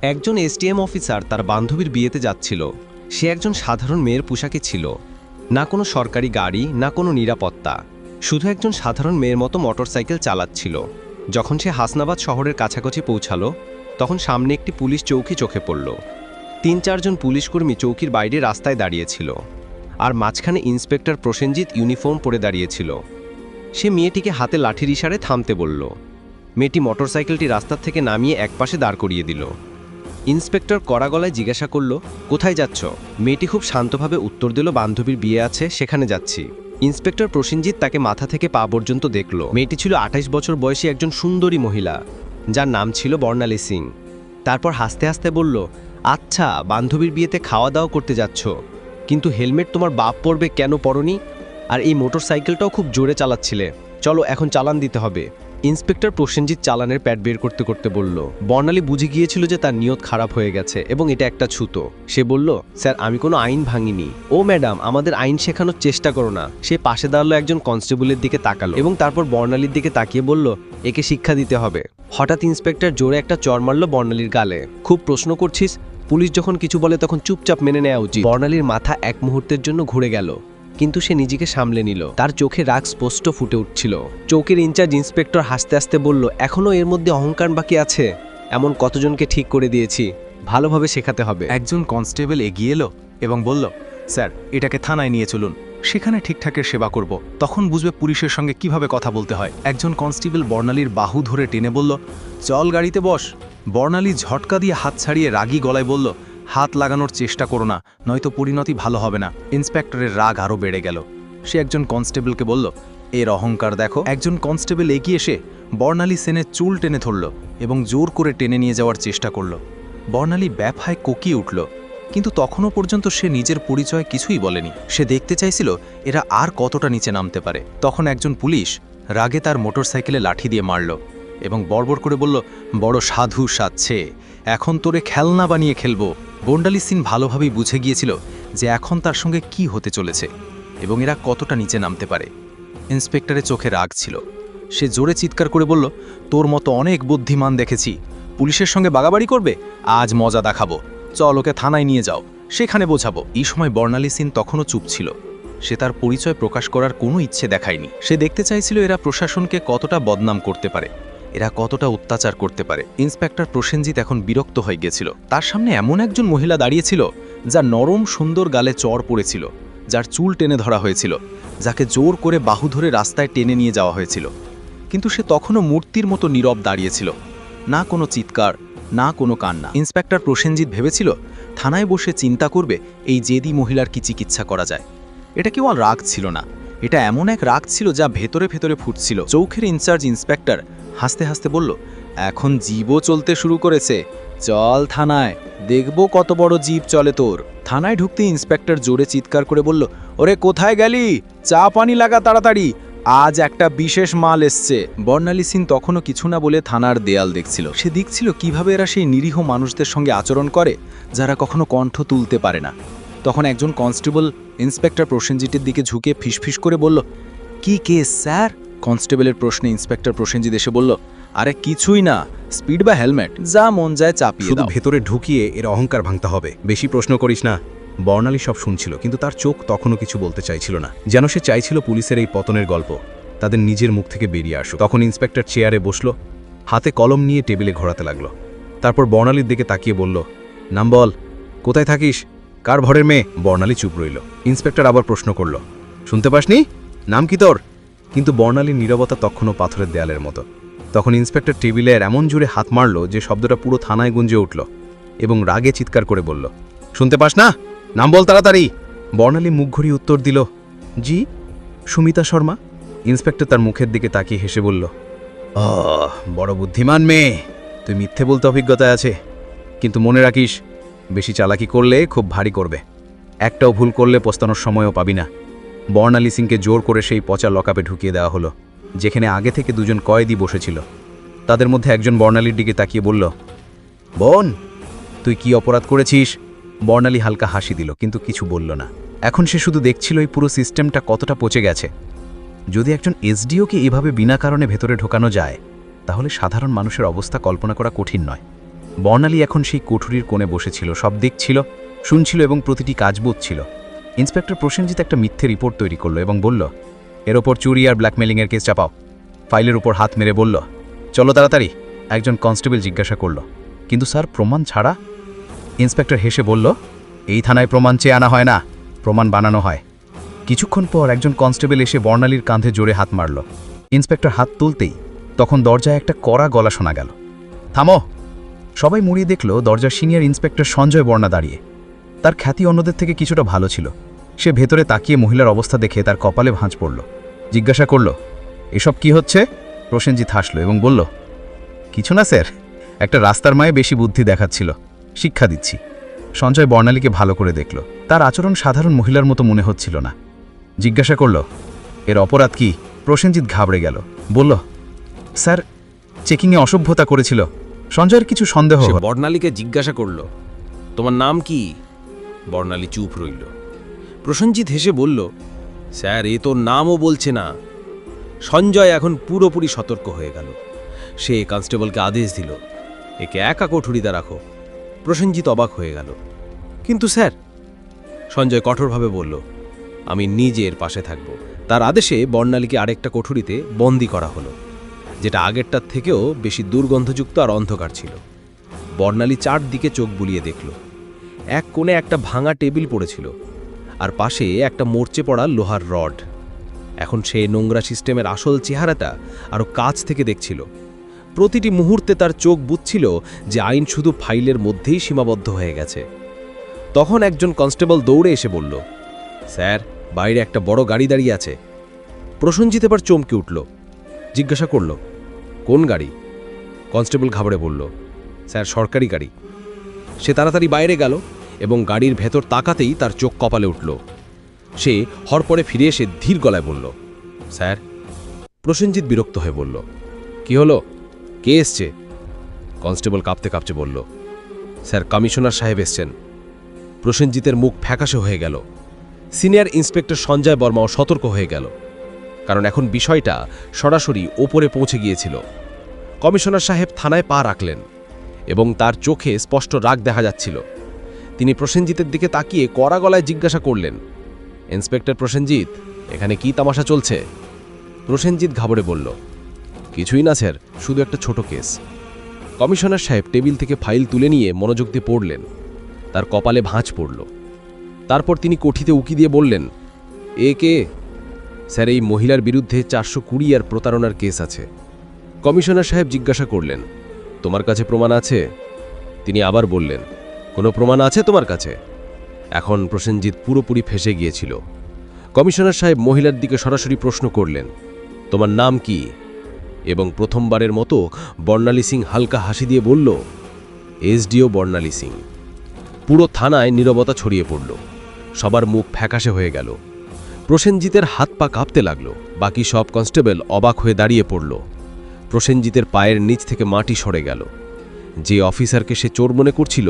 একজন SDM officer তার বান্ধবীর বিয়েতে যাচ্ছিল। সে একজন সাধারণ মেয়ের পোশাকে ছিল, না কোনো সরকারি গাড়ি, না কোনো নিরাপত্তা, শুধু একজন সাধারণ মেয়ের মতো মোটরসাইকেল চালাচ্ছিল। যখন সে হাসনাবাদ শহরের কাছাকাছি পৌঁছালো, তখন সামনে একটি পুলিশ চৌকি চোখে পড়ল। ৩-৪ জন পুলিশকর্মী চৌকির বাইরে রাস্তায় দাঁড়িয়েছিল, আর মাঝখানে ইন্সপেক্টর প্রসেনজিৎ ইউনিফর্ম পরে দাঁড়িয়েছিল। সে মেয়েটিকে হাতে লাঠির ইশারায় থামতে বলল। মেয়েটি মোটরসাইকেলটি রাস্তার থেকে নামিয়ে একপাশে দাঁড় করিয়ে দিল। ইন্সপেক্টর কড়া গলায় জিজ্ঞাসা করল, কোথায় যাচ্ছ? মেয়েটি খুব শান্তভাবে উত্তর দিল, বান্ধবীর বিয়ে আছে, সেখানে যাচ্ছি। ইন্সপেক্টর প্রসেনজিৎ তাকে মাথা থেকে পা পর্যন্ত দেখল। মেয়েটি ছিল ২৮ বছর বয়সী একজন সুন্দরী মহিলা, যার নাম ছিল বর্ণালী সিং। তারপর হাসতে হাসতে বলল, আচ্ছা, বান্ধবীর বিয়েতে খাওয়া দাওয়া করতে যাচ্ছ, কিন্তু হেলমেট তোমার বাপ পরবে, কেন পরনি? আর এই মোটরসাইকেলটাও খুব জোরে চালাচ্ছিলে, চলো এখন চালান দিতে হবে। ইন্সপেক্টর প্রসেনজিৎ চালানের প্যাড বের করতে করতে বলল। বর্ণালী বুঝে গিয়েছিল যে তার নিয়ত খারাপ হয়ে গেছে এবং এটা একটা ছুতো। সে বলল, স্যার, আমি কোনো আইন ভাঙিনি। ও ম্যাডাম, আমাদের আইন শেখানোর চেষ্টা করো না। সে পাশে দাঁড়ালো একজন কনস্টেবলের দিকে তাকালো এবং তারপর বর্ণালীর দিকে তাকিয়ে বলল, একে শিক্ষা দিতে হবে। হঠাৎ ইন্সপেক্টর জোরে একটা চড় মারল বর্ণালীর গালে। খুব প্রশ্ন করছিস? পুলিশ যখন কিছু বলে তখন চুপচাপ মেনে নেওয়া উচিত। বর্ণালীর মাথা এক মুহূর্তের জন্য ঘুরে গেল, কিন্তু সে নিজেকে সামলে নিল। তার চোখে রাগ স্পষ্ট ফুটে উঠছিল। চৌকির ইনচার্জ ইন্সপেক্টর হাসতে হাসতে বলল, এখনও এর মধ্যে অহংকার বাকি আছে? এমন কতজনকে ঠিক করে দিয়েছি, ভালোভাবে শেখাতে হবে। একজন কনস্টেবল এগিয়ে এলো এবং বলল, স্যার, এটাকে থানায় নিয়ে চলুন, সেখানে ঠিকঠাকের সেবা করব, তখন বুঝবে পুলিশের সঙ্গে কিভাবে কথা বলতে হয়। একজন কনস্টেবল বর্ণালীর বাহু ধরে টেনে বলল, চল গাড়িতে বস। বর্ণালী ঝটকা দিয়ে হাত ছাড়িয়ে রাগী গলায় বলল, হাত লাগানোর চেষ্টা করো না, নয়তো পরিণতি ভালো হবে না। ইন্সপেক্টরের রাগ আরও বেড়ে গেল। সে একজন কনস্টেবলকে বলল, এর অহংকার দেখো। একজন কনস্টেবল এগিয়ে এসে বর্ণালী সেনের চুল টেনে ধরল এবং জোর করে টেনে নিয়ে যাওয়ার চেষ্টা করল। বর্ণালী ব্যাপায় কোকিয়ে উঠল, কিন্তু তখনও পর্যন্ত সে নিজের পরিচয় কিছুই বলেনি। সে দেখতে চাইছিল এরা আর কতটা নিচে নামতে পারে। তখন একজন পুলিশ রাগে তার মোটরসাইকেলে লাঠি দিয়ে মারল এবং বড়বড় করে বলল, বড় সাধু সাজছে, এখন তোরে খেলনা বানিয়ে খেলবো। বর্ণালী সিং ভালোভাবেই বুঝে গিয়েছিল যে এখন তার সঙ্গে কি হতে চলেছে এবং এরা কতটা নিচে নামতে পারে। ইন্সপেক্টরের চোখে রাগ ছিল। সে জোরে চিৎকার করে বলল, তোর মতো অনেক বুদ্ধিমান দেখেছি, পুলিশের সঙ্গে বাগাবাড়ি করবে? আজ মজা দেখাবো, চল ওকে থানায় নিয়ে যাও, সেখানে বোঝাবো। এই সময় বর্ণালী সিং তখনও চুপ ছিল। সে তার পরিচয় প্রকাশ করার কোনো ইচ্ছে দেখায়নি। সে দেখতে চাইছিল এরা প্রশাসনকে কতটা বদনাম করতে পারে, এরা কতটা অত্যাচার করতে পারে। ইন্সপেক্টর প্রসেনজিৎ এখন বিরক্ত হয়ে গিয়েছিল। তার সামনে এমন একজন মহিলা দাঁড়িয়েছিল যার নরম সুন্দর গালে চড় পড়েছিল, যার চুল টেনে ধরা হয়েছিল, যাকে জোর করে বাহু ধরে রাস্তায় টেনে নিয়ে যাওয়া হয়েছিল। কিন্তু সে তখনও মূর্তির মতো নীরব দাঁড়িয়েছিল, না কোনো চিৎকার, না কোনো কান্না। ইন্সপেক্টর প্রসেনজিৎ ভেবেছিল থানায় বসে চিন্তা করবে এই জেদি মহিলার কি চিকিৎসা করা যায়। এটা কেবল রাগ ছিল না, এটা এমন এক রাগ ছিল যা ভেতরে ভেতরে ফুটছিল। চৌকির ইনচার্জ ইন্সপেক্টর হাসতে হাসতে বলল, এখন জীবও চলতে শুরু করেছে, চল থানায়, দেখব কত বড় জীব চলে তোর। থানায় ঢুকতে ইন্সপেক্টর জোরে চিৎকার করে বলল, ওরে কোথায় গেলি? চা পানি লাগা তাড়াতাড়ি, আজ একটা বিশেষ মাল এসছে। বর্ণালী সিং তখনও কিছু না বলে থানার দেয়াল দেখছিল। সে দেখছিল কিভাবে এরা সেই নিরীহ মানুষদের সঙ্গে আচরণ করে যারা কখনো কণ্ঠ তুলতে পারে না। তখন একজন কনস্টেবল ইন্সপেক্টর প্রসেনজিতের দিকে ঝুঁকে ফিসফিস করে বলল, কি কেস স্যার? কনস্টেবলের প্রশ্নে ইন্সপেক্টর প্রসেনজিৎ এসে বলল, আরে কিছুই না, স্পিড বা হেলমেট, যা মন যায় চাপিয়ে শুধু দাও। ভেতরে ঢুকিয়ে এর অহংকার ভাঙতে হবে, বেশি প্রশ্ন করিস না। বর্ণালী সব শুনছিল, কিন্তু তার চোখ তখনও কিছু বলতে চাইছিল না, যেন সে চাইছিল পুলিশের এই পতনের গল্প তাদের নিজের মুখ থেকে বেরিয়ে আসুক। তখন ইন্সপেক্টর চেয়ারে বসলো, হাতে কলম নিয়ে টেবিলে ঘোরাতে লাগলো। তারপর বর্ণালীর দিকে তাকিয়ে বলল, নাম বল, কোথায় থাকিস, কার ভরের মেয়ে? বর্ণালী চুপ রইল। ইন্সপেক্টর আবার প্রশ্ন করল, শুনতে পাসনি? নাম কি তোর? কিন্তু বর্ণালীর নীরবতা তখনও পাথরের দেয়ালের মতো। তখন ইন্সপেক্টর টেবিলের এমন জোরে হাত মারল যে শব্দটা পুরো থানায় গুঞ্জে উঠল এবং রাগে চিৎকার করে বলল, শুনতে পাস না? নাম বল তাড়াতাড়ি। বর্ণালী মুখ ঘুরিয়ে উত্তর দিল, জি, সুমিতা শর্মা। ইন্সপেক্টর তার মুখের দিকে তাকিয়ে হেসে বলল, বড় বুদ্ধিমান মেয়ে, তুই মিথ্যে বলতে অভিজ্ঞতা আছে, কিন্তু মনে রাখিস, বেশি চালাকি করলে খুব ভারী করবে, একটাও ভুল করলে পস্তানোর সময়ও পাবি না। বর্ণালী সিংকে জোর করে সেই পচা লকআপে ঢুকিয়ে দেওয়া হলো, যেখানে আগে থেকে দুজন কয়েদি বসেছিল। তাদের মধ্যে একজন বর্ণালীর দিকে তাকিয়ে বলল, বোন, তুই কি অপরাধ করেছিস? বর্ণালী হালকা হাসি দিল, কিন্তু কিছু বলল না। এখন সে শুধু দেখছিল এই পুরো সিস্টেমটা কতটা পচে গেছে। যদি একজন এসডিওকে এভাবে বিনা কারণে ভেতরে ঢোকানো যায়, তাহলে সাধারণ মানুষের অবস্থা কল্পনা করা কঠিন নয়। বর্ণালী এখন সেই কোঠরির কোণে বসেছিল, সব দেখছিল, শুনছিল এবং প্রতিটি কাজ বুঝছিল। ইন্সপেক্টর প্রসেনজিৎ একটা মিথ্যে রিপোর্ট তৈরি করলো এবং বলল, এর ওপর চুরি আর ব্ল্যাকমেলিংয়ের কেস চাপাও। ফাইলের উপর হাত মেরে বলল, চলো তাড়াতাড়ি। একজন কনস্টেবল জিজ্ঞাসা করল, কিন্তু স্যার প্রমাণ ছাড়া? ইন্সপেক্টর হেসে বলল, এই থানায় প্রমাণ চেয়ে আনা হয় না, প্রমাণ বানানো হয়। কিছুক্ষণ পর একজন কনস্টেবল এসে বর্ণালীর কাঁধে জোরে হাত মারল। ইন্সপেক্টর হাত তুলতেই তখন দরজায় একটা কড়া গলা শোনা গেল, থামো। সবাই মুড়িয়ে দেখল দরজার সিনিয়র ইন্সপেক্টর সঞ্জয় বর্ণা দাঁড়িয়ে। তার খ্যাতি অন্যদের থেকে কিছুটা ভালো ছিল। সে ভেতরে তাকিয়ে মহিলার অবস্থা দেখে তার কপালে ভাঁজ পড়ল। জিজ্ঞাসা করল, এসব কি হচ্ছে? প্রসেনজিৎ হাসল এবং বলল, কিছু না স্যার, একটা রাস্তার মায়ে বেশি বুদ্ধি দেখাচ্ছিল, শিক্ষা দিচ্ছি। সঞ্জয় বর্ণালীকে ভালো করে দেখল। তার আচরণ সাধারণ মহিলার মতো মনে হচ্ছিল না। জিজ্ঞাসা করল, এর অপরাধ কি? প্রসেনজিৎ ঘাবড়ে গেল, বলল, স্যার চেকিংয়ে অসভ্যতা করেছিল। সঞ্জয়ের কিছু সন্দেহ সে বর্ণালীকে জিজ্ঞাসা করল, তোমার নাম কি? বর্ণালী চুপ রইল। প্রসেনজিৎ হেসে বলল, স্যার এ তো নামও বলছে না। সঞ্জয় এখন পুরোপুরি সতর্ক হয়ে গেল। সে কনস্টেবলকে আদেশ দিল, একে একা কোঠরিতে রাখো। প্রসেনজিৎ অবাক হয়ে গেল। কিন্তু স্যার, সঞ্জয় কঠোরভাবে বলল, আমি নিজের পাশে থাকব। তার আদেশে বর্ণালীকে আরেকটা কোঠরিতে বন্দি করা হলো, যেটা আগেরটার থেকেও বেশি দুর্গন্ধযুক্ত আর অন্ধকার ছিল। বর্ণালী চারদিকে চোখ বুলিয়ে দেখল। এক কোণে একটা ভাঙা টেবিল পড়েছিল, আর পাশে একটা মরচে পড়া লোহার রড। এখন সে নোংরা সিস্টেমের আসল চেহারাটা আরও কাছ থেকে দেখছিল। প্রতিটি মুহূর্তে তার চোখ বুঝছিল যে আইন শুধু ফাইলের মধ্যেই সীমাবদ্ধ হয়ে গেছে। তখন একজন কনস্টেবল দৌড়ে এসে বলল, স্যার বাইরে একটা বড় গাড়ি দাঁড়িয়ে আছে। প্রসেনজিৎ এবার চমকে উঠল। জিজ্ঞাসা করল, কোন গাড়ি? কনস্টেবল ঘাবড়ে বলল, স্যার সরকারি গাড়ি। সে তাড়াতাড়ি বাইরে গেল এবং গাড়ির ভেতর তাকাতেই তার চোখ কপালে উঠল। সে হরপরে ফিরে এসে ধীর গলায় বলল, স্যার। প্রসেনজিৎ বিরক্ত হয়ে বলল, কি হলো? কে এসছে? কনস্টেবল কাঁপতে কাঁপতে বলল, স্যার কমিশনার সাহেব এসছেন। প্রসেনজিতের মুখ ফ্যাকাশে হয়ে গেল। সিনিয়র ইন্সপেক্টর সঞ্জয় বর্মাও সতর্ক হয়ে গেল, কারণ এখন বিষয়টা সরাসরি ওপরে পৌঁছে গিয়েছিল। কমিশনার সাহেব থানায় পা রাখলেন এবং তার চোখে স্পষ্ট রাগ দেখা যাচ্ছিল। তিনি প্রসেনজিতের দিকে তাকিয়ে কড়া গলায় জিজ্ঞাসা করলেন, ইন্সপেক্টর প্রসেনজিৎ, এখানে কি তামাশা চলছে? প্রসেনজিৎ ঘাবড়ে বলল, কিছুই না স্যার, শুধু একটা ছোট কেস। কমিশনার সাহেব টেবিল থেকে ফাইল তুলে নিয়ে মনোযোগ দিয়ে পড়লেন। তার কপালে ভাঁজ পড়ল। তারপর তিনি কঠিতে উকি দিয়ে বললেন, এ কে? স্যার এই মহিলার বিরুদ্ধে 420 আর প্রতারণার কেস আছে। কমিশনার সাহেব জিজ্ঞাসা করলেন, তোমার কাছে প্রমাণ আছে? তিনি আবার বললেন, কোনো প্রমাণ আছে তোমার কাছে? এখন প্রসেনজিৎ পুরোপুরি ফেঁসে গিয়েছিল। কমিশনার সাহেব মহিলার দিকে সরাসরি প্রশ্ন করলেন, তোমার নাম কি? এবং প্রথমবারের মতো বর্ণালী সিং হালকা হাসি দিয়ে বলল, এসডিও বর্ণালী সিং। পুরো থানায় নীরবতা ছড়িয়ে পড়ল। সবার মুখ ফ্যাকাশে হয়ে গেল। প্রসেনজিতের হাত পা কাঁপতে লাগল। বাকি সব কনস্টেবল অবাক হয়ে দাঁড়িয়ে পড়ল। প্রসেনজিতের পায়ের নিচ থেকে মাটি সরে গেল। যে অফিসারকে সে চোর মনে করছিল,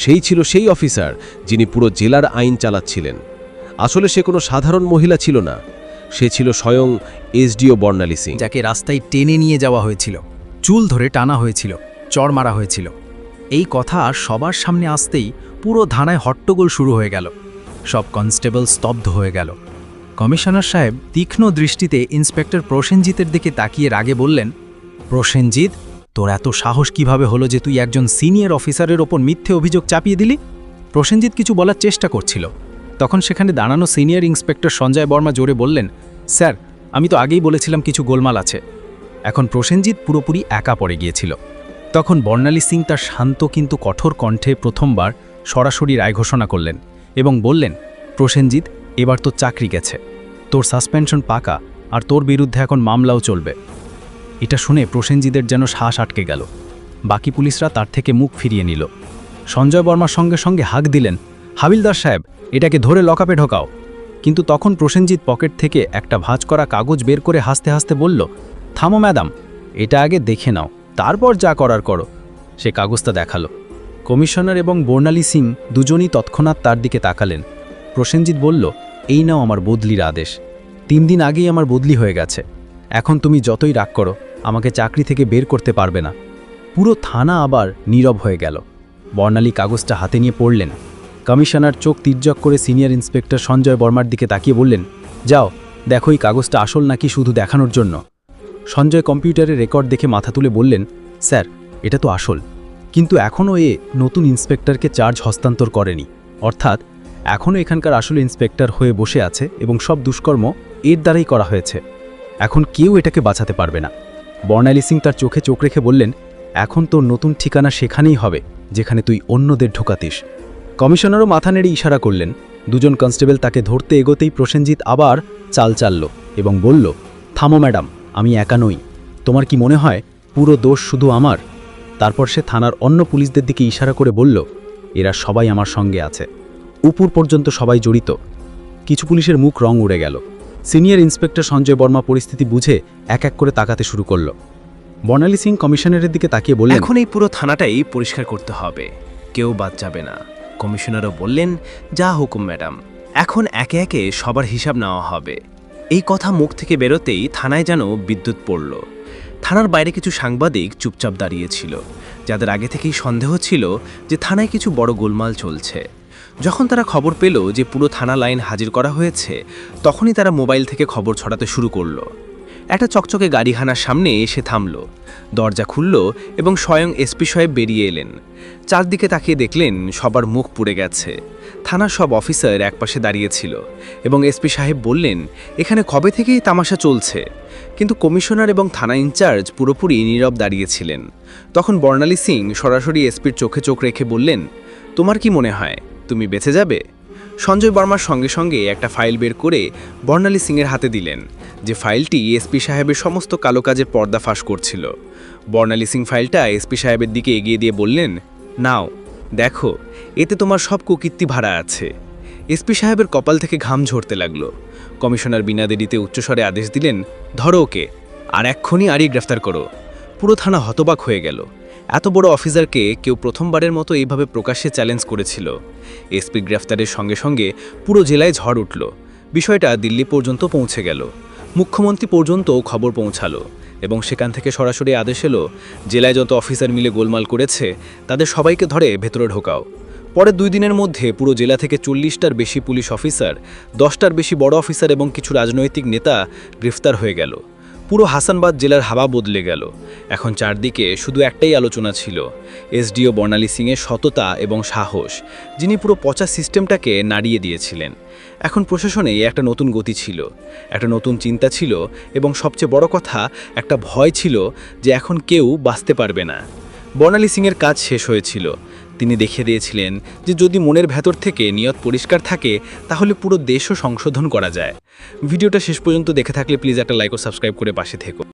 সেই ছিল সেই অফিসার যিনি পুরো জেলার আইন চালাচ্ছিলেন। আসলে সে কোনো সাধারণ মহিলা ছিল না, সে ছিল স্বয়ং এসডিও বর্ণালী সিং, যাকে রাস্তায় টেনে নিয়ে যাওয়া হয়েছিল, চুল ধরে টানা হয়েছিল, চড় মারা হয়েছিল। এই কথা সবার সামনে আসতেই পুরো থানায় হট্টগোল শুরু হয়ে গেল। সব কনস্টেবল স্তব্ধ হয়ে গেল। কমিশনার সাহেব তীক্ষ্ণ দৃষ্টিতে ইন্সপেক্টর প্রসেনজিতের দিকে তাকিয়ে রাগে বললেন, প্রসেনজিৎ, তোর এত সাহস কিভাবে হলো যে তুই একজন সিনিয়র অফিসারের ওপর মিথ্যে অভিযোগ চাপিয়ে দিলি? প্রসেনজিৎ কিছু বলার চেষ্টা করছিল। তখন সেখানে দাঁড়ানো সিনিয়র ইন্সপেক্টর সঞ্জয় বর্মা জোরে বললেন, স্যার আমি তো আগেই বলেছিলাম কিছু গোলমাল আছে। এখন প্রসেনজিৎ পুরোপুরি একা পড়ে গিয়েছিল। তখন বর্ণালী সিং তার শান্ত কিন্তু কঠোর কণ্ঠে প্রথমবার সরাসরি রায় ঘোষণা করলেন এবং বললেন, প্রসেনজিৎ, এবার তোর চাকরি গেছে, তোর সাসপেনশন পাকা, আর তোর বিরুদ্ধে এখন মামলাও চলবে। এটা শুনে প্রসেনজিতের যেন শ্বাস আটকে গেল। বাকি পুলিশরা তার থেকে মুখ ফিরিয়ে নিল। সঞ্জয় বর্মার সঙ্গে সঙ্গে হাঁক দিলেন, হাবিলদার সাহেব, এটাকে ধরে লকআপে ঢোকাও। কিন্তু তখন প্রসেনজিৎ পকেট থেকে একটা ভাঁজ করা কাগজ বের করে হাসতে হাসতে বলল, থামো ম্যাডাম, এটা আগে দেখে নাও, তারপর যা করার করো। সে কাগজটা দেখালো। কমিশনার এবং বর্ণালী সিং দুজনই তৎক্ষণাৎ তার দিকে তাকালেন। প্রসেনজিৎ বলল, এই নাও আমার বদলির আদেশ। 3 দিন আগেই আমার বদলি হয়ে গেছে। এখন তুমি যতই রাগ করো, আমাকে চাকরি থেকে বের করতে পারবে না। পুরো থানা আবার নীরব হয়ে গেল। বর্ণালী কাগজটা হাতে নিয়ে পড়লেন। কমিশনার চোখ তির্যক করে সিনিয়র ইন্সপেক্টর সঞ্জয় বর্মার দিকে তাকিয়ে বললেন, যাও দেখো এই কাগজটা আসল নাকি শুধু দেখানোর জন্য। সঞ্জয় কম্পিউটারে রেকর্ড দেখে মাথা তুলে বললেন, স্যার এটা তো আসল, কিন্তু এখনও নতুন ইন্সপেক্টরকে চার্জ হস্তান্তর করেনি, অর্থাৎ এখনও এখানকার আসল ইন্সপেক্টর হয়ে বসে আছে এবং সব দুষ্কর্ম এর দ্বারাই করা হয়েছে। এখন কেউ এটাকে বাঁচাতে পারবে না। বর্ণালী সিং তার চোখে চোখ রেখে বললেন, এখন তোর নতুন ঠিকানা সেখানেই হবে যেখানে তুই অন্যদের ঢোকাতিস। কমিশনারও মাথা নেড়ে ইশারা করলেন। দুজন কনস্টেবল তাকে ধরতে এগোতেই প্রসেনজিৎ আবার চাল চালল এবং বলল, থামো ম্যাডাম, আমি একা নই। তোমার কি মনে হয় পুরো দোষ শুধু আমার? তারপর সে থানার অন্য পুলিশদের দিকে ইশারা করে বলল, এরা সবাই আমার সঙ্গে আছে, উপর পর্যন্ত সবাই জড়িত। কিছু পুলিশের মুখ রং উড়ে গেল। সিনিয়র ইন্সপেক্টর সঞ্জয় বর্মা পরিস্থিতি বুঝে এক এক করে তাকাতে শুরু করল। বর্ণালী সিং কমিশনারের দিকে তাকিয়ে বললেন, এখন এই পুরো থানাটাই পরিষ্কার করতে হবে, কেউ বাদ যাবে না। কমিশনারও বললেন, যা হুকুম ম্যাডাম। এখন একে একে সবার হিসাব নেওয়া হবে। এই কথা মুখ থেকে বেরোতেই থানায় যেন বিদ্যুৎ পড়ল। থানার বাইরে কিছু সাংবাদিক চুপচাপ দাঁড়িয়েছিল, যাদের আগে থেকেই সন্দেহ ছিল যে থানায় কিছু বড় গোলমাল চলছে। যখন তারা খবর পেল যে পুরো থানা লাইন হাজির করা হয়েছে, তখনই তারা মোবাইল থেকে খবর ছড়াতে শুরু করলো। একটা চকচকে গাড়িখানার সামনে এসে থামল, দরজা খুলল এবং স্বয়ং এসপি সাহেব বেরিয়ে এলেন। চারদিকে তাকিয়ে দেখলেন সবার মুখ পুড়ে গেছে। থানার সব অফিসার একপাশে দাঁড়িয়েছিল এবং এসপি সাহেব বললেন, এখানে কবে থেকেই তামাশা চলছে। কিন্তু কমিশনার এবং থানা ইনচার্জ পুরোপুরি নীরব দাঁড়িয়েছিলেন। তখন বর্ণালী সিং সরাসরি এসপির চোখে চোখ রেখে বললেন, তোমার কি মনে হয় তুমি বেঁচে যাবে? সঞ্জয় বর্মার সঙ্গে সঙ্গে একটা ফাইল বের করে বর্ণালী সিংয়ের হাতে দিলেন, যে ফাইলটি এসপি সাহেবের সমস্ত কালো কাজের পর্দা ফাঁস করছিল। বর্ণালী সিং ফাইলটা এসপি সাহেবের দিকে এগিয়ে দিয়ে বললেন, নাও দেখো, এতে তোমার সব কুকীর্তি ভাড়া আছে। এসপি সাহেবের কপাল থেকে ঘাম ঝরতে লাগলো। কমিশনার বিনা দেরিতে উচ্চস্বরে আদেশ দিলেন, ধরো ওকে, আর এক্ষুনি আরই গ্রেফতার করো। পুরো থানা হতবাক হয়ে গেল। এত বড় অফিসারকে কেউ প্রথমবারের মতো এইভাবে প্রকাশ্যে চ্যালেঞ্জ করেছিল। এসপি গ্রেফতারের সঙ্গে সঙ্গে পুরো জেলায় ঝড় উঠল। বিষয়টা দিল্লি পর্যন্ত পৌঁছে গেল। মুখ্যমন্ত্রী পর্যন্ত খবর পৌঁছালো এবং সেখান থেকে সরাসরি আদেশ এলো, জেলায় যত অফিসার মিলে গোলমাল করেছে তাদের সবাইকে ধরে ভেতরে ঢোকাও। পরের 2 দিনের মধ্যে পুরো জেলা থেকে 40টার বেশি পুলিশ অফিসার, 10টার বেশি বড় অফিসার এবং কিছু রাজনৈতিক নেতা গ্রেফতার হয়ে গেল। পুরো হাসানবাদ জেলার হাওয়া বদলে গেল। এখন চারদিকে শুধু একটাই আলোচনা ছিল, এসডিও বর্ণালী সিংয়ের সততা এবং সাহস, যিনি পুরো পচা সিস্টেমটাকে নাড়িয়ে দিয়েছিলেন। এখন প্রশাসনে একটা নতুন গতি ছিল, একটা নতুন চিন্তা ছিল এবং সবচেয়ে বড় কথা, একটা ভয় ছিল যে এখন কেউ বাঁচতে পারবে না। বর্ণালী সিংয়ের কাজ শেষ হয়েছিল। তিনি দেখিয়ে দিয়েছিলেন যে যদি মনের ভেতর থেকে নিয়ত পরিষ্কার থাকে তাহলে পুরো দেশও সংশোধন করা যায়। ভিডিওটা শেষ পর্যন্ত দেখে থাকলে প্লিজ একটা লাইক ও সাবস্ক্রাইব করে পাশে থেকো।